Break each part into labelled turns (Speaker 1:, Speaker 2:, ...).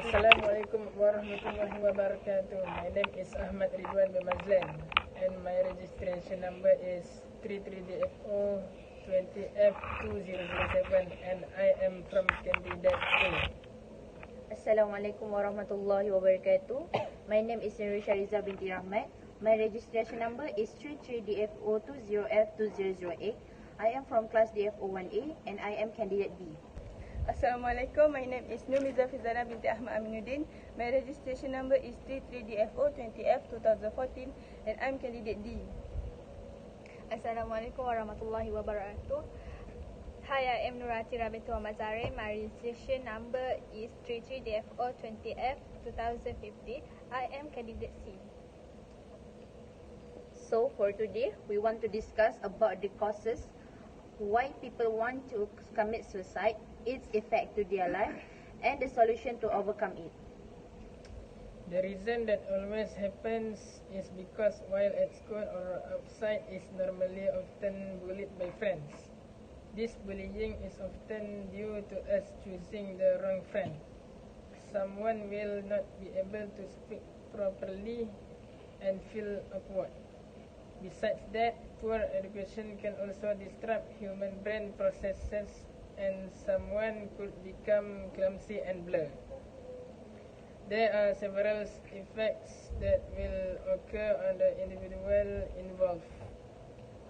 Speaker 1: Assalamualaikum warahmatullahi wabarakatuh. My name is AHMAD RIDHWAN by MAZLAN and my registration number is 33DFO20F2007 and I am from candidate A.
Speaker 2: Assalamualaikum warahmatullahi wabarakatuh. My name is NURUL SHARIZAH binti RAHMAT. My registration number is 33DFO20F2008. I am from class DFO1A and I am candidate B.
Speaker 3: Assalamualaikum, my name is NURMIZA FIRZANAH binti AMINNUDIN. My registration number is 33DFO20F2014 and I'm candidate D.
Speaker 4: Assalamualaikum warahmatullahi wabarakatuh. Hi, I am ATHIRAH binti ZAHRIN. My registration number is 33DFO20F2050. I am candidate C.
Speaker 2: So for today, we want to discuss about the causes why people want to commit suicide, its effect to their life, and the solution to overcome it.
Speaker 1: The reason that always happens is because while at school or outside is normally often bullied by friends. This bullying is often due to us choosing the wrong friend. Someone will not be able to speak properly and feel awkward. Besides that, poor education can also disrupt human brain processes and someone could become clumsy and blur. There are several effects that will occur on the individual involved.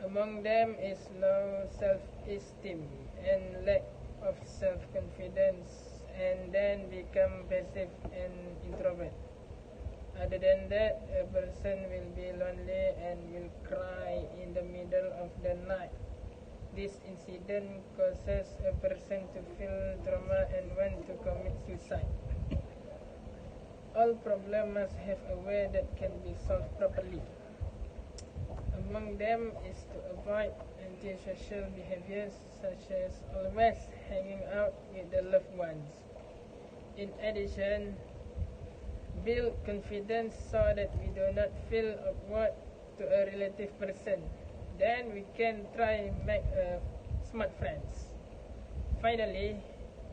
Speaker 1: Among them is low self-esteem and lack of self-confidence, and then become passive and introvert. Other than that, a person will be lonely and will cry in the middle of the night. This incident causes a person to feel trauma and want to commit suicide. All problems must have a way that can be solved properly. Among them is to avoid antisocial behaviors such as always hanging out with the loved ones. In addition, build confidence so that we do not feel awkward to a relative person. Then we can try make smart friends. Finally,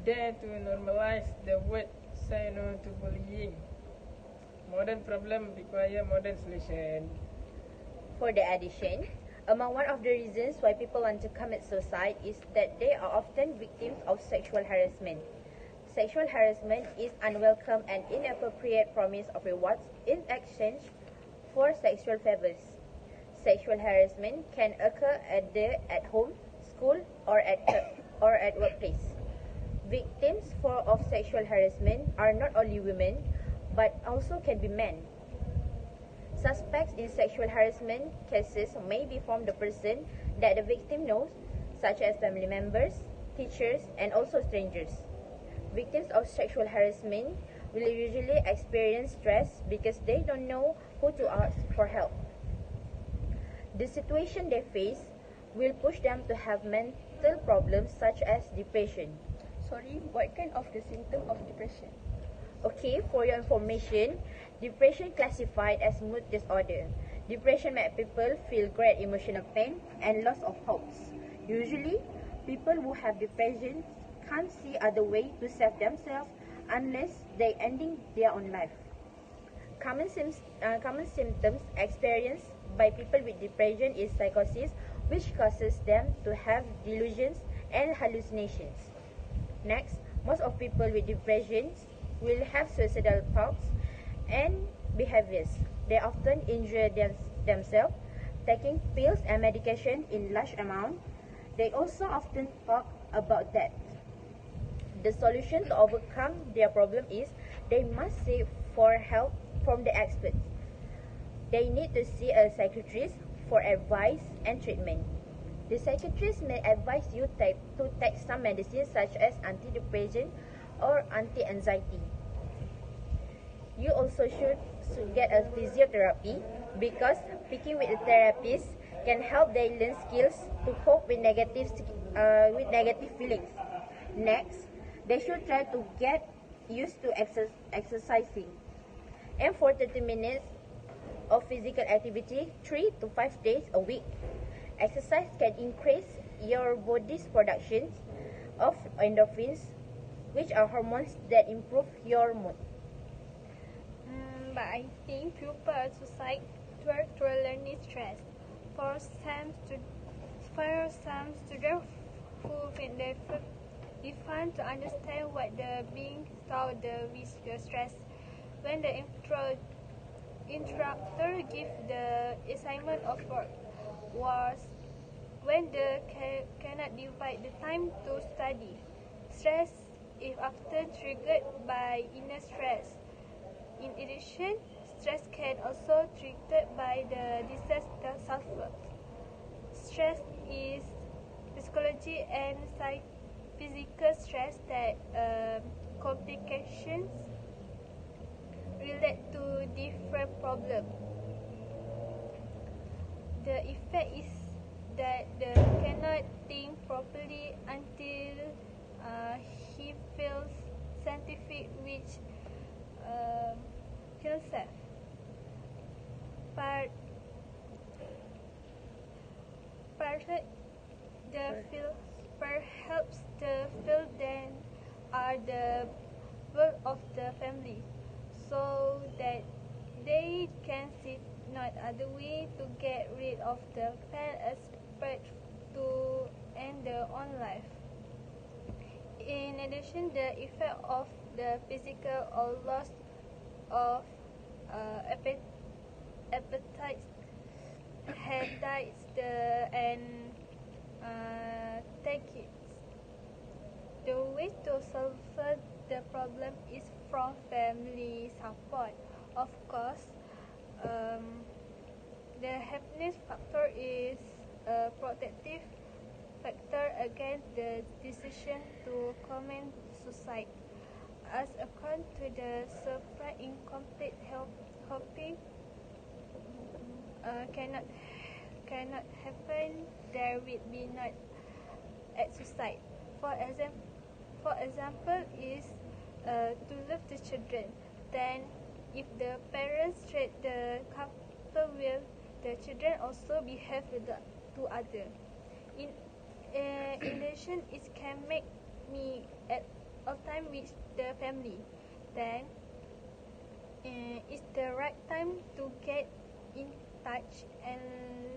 Speaker 1: dare to normalize the word say no to bullying. Modern problem require modern solution.
Speaker 2: For the addition, among one of the reasons why people want to commit suicide is that they are often victims of sexual harassment. Sexual harassment is unwelcome and inappropriate promise of rewards in exchange for sexual favors. Sexual harassment can occur at home, school, or at workplace. Victims of sexual harassment are not only women, but also can be men. Suspects in sexual harassment cases may be from the person that the victim knows, such as family members, teachers, and also strangers. Victims of sexual harassment will usually experience stress because they don't know who to ask for help. The situation they face will push them to have mental problems such as depression.
Speaker 3: Sorry, what kind of the symptom of depression?
Speaker 2: Okay, for your information, depression classified as mood disorder. Depression makes people feel great emotional pain and loss of hopes. Usually, people who have depression can't see other way to save themselves unless they ending their own life. Common symptoms experienced by people with depression is psychosis, which causes them to have delusions and hallucinations. Next, most of people with depression will have suicidal thoughts and behaviors. They often injure themselves, taking pills and medication in large amount. They also often talk about death. The solution to overcome their problem is they must seek for help from the experts. They need to see a psychiatrist for advice and treatment. The psychiatrist may advise you to take some medicines such as antidepressant or anti-anxiety. You also should get a physiotherapy because speaking with a therapist can help them learn skills to cope with negative feelings. Next, they should try to get used to exercising. Aim for 30 minutes of physical activity 3 to 5 days a week. Exercise can increase your body's production of endorphins, which are hormones that improve your mood.
Speaker 4: but I think pupils suicide through learning stress. For some students who find it fun to understand what the being thought with the stress. When the instructor gives the assignment of work was when they cannot divide the time to study. Stress is often triggered by inner stress. In addition, stress can also triggered by the disaster self-worth. Stress is psychology and physical stress that complications relate to different problems. The effect is that they cannot think properly until he feels scientific which himself. Perhaps the field then are the work of the family, so that they can see not other way to get rid of the pain aspect to end their own life. In addition, the effect of the physical or loss of appetite, headaches, and take it. The way to solve the problem is from family support. Of course, the happiness factor is a protective factor against the decision to commit suicide. As according to the surprise, incomplete helping cannot happen. There will be not at suicide. For example, is to love the children. Then, if the parents treat the couple well, the children also behave with to other. In addition, it can make me at all time with the family. Then, it's the right time to get in touch. And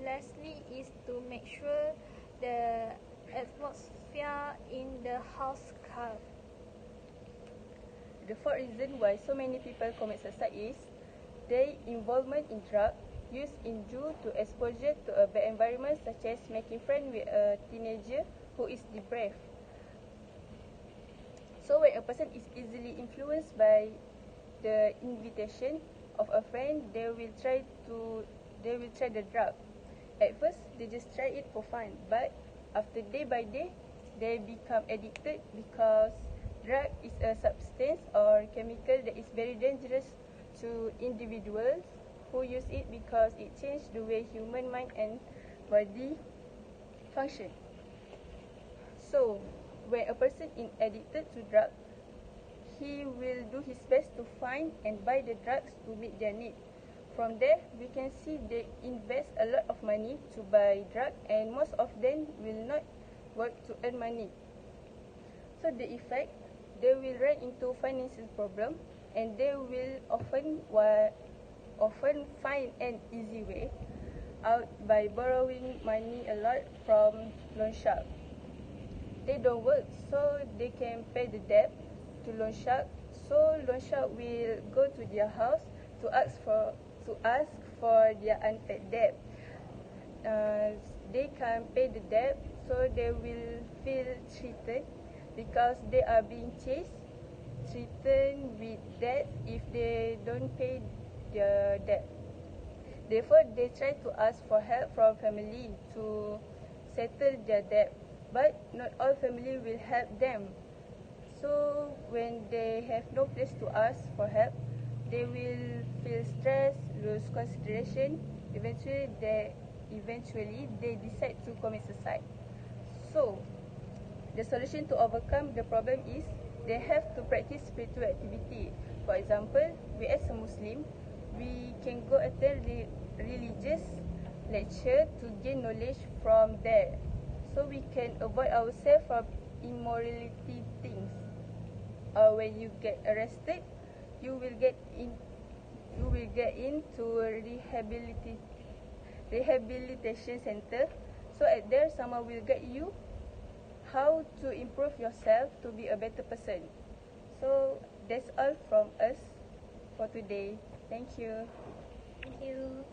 Speaker 4: lastly, is to make sure the atmosphere in the house calm.
Speaker 3: The fourth reason why so many people commit suicide is their involvement in drug use in due to exposure to a bad environment, such as making friends with a teenager who is depraved. So when a person is easily influenced by the invitation of a friend, they will try the drug. At first, they just try it for fun, but after day by day, they become addicted because drug is a substance or chemical that is very dangerous to individuals who use it because it changes the way human mind and body function. So, when a person is addicted to drug, he will do his best to find and buy the drugs to meet their need. From there, we can see they invest a lot of money to buy drug, and most of them will not work to earn money. So the effect, they will run into financial problem, and they will often find an easy way out by borrowing money a lot from loan shark. They don't work, so they can pay the debt to loan shark. So loan shark will go to their house to ask for their unpaid debt. They can't pay the debt, so they will feel cheated because they are being threatened with debt if they don't pay their debt. Therefore, they try to ask for help from family to settle their debt, but not all family will help them. So when they have no place to ask for help, they will feel stressed, lose consideration. Eventually, they decide to commit suicide. So, the solution to overcome the problem is they have to practice spiritual activity. For example, we as a Muslim, we can go attend the religious lecture to gain knowledge from there, so we can avoid ourselves from immorality things. Or when you get arrested, you will get you will get into a rehabilitation center. So at there, someone will guide you how to improve yourself to be a better person. So that's all from us for today. Thank you.
Speaker 4: Thank you.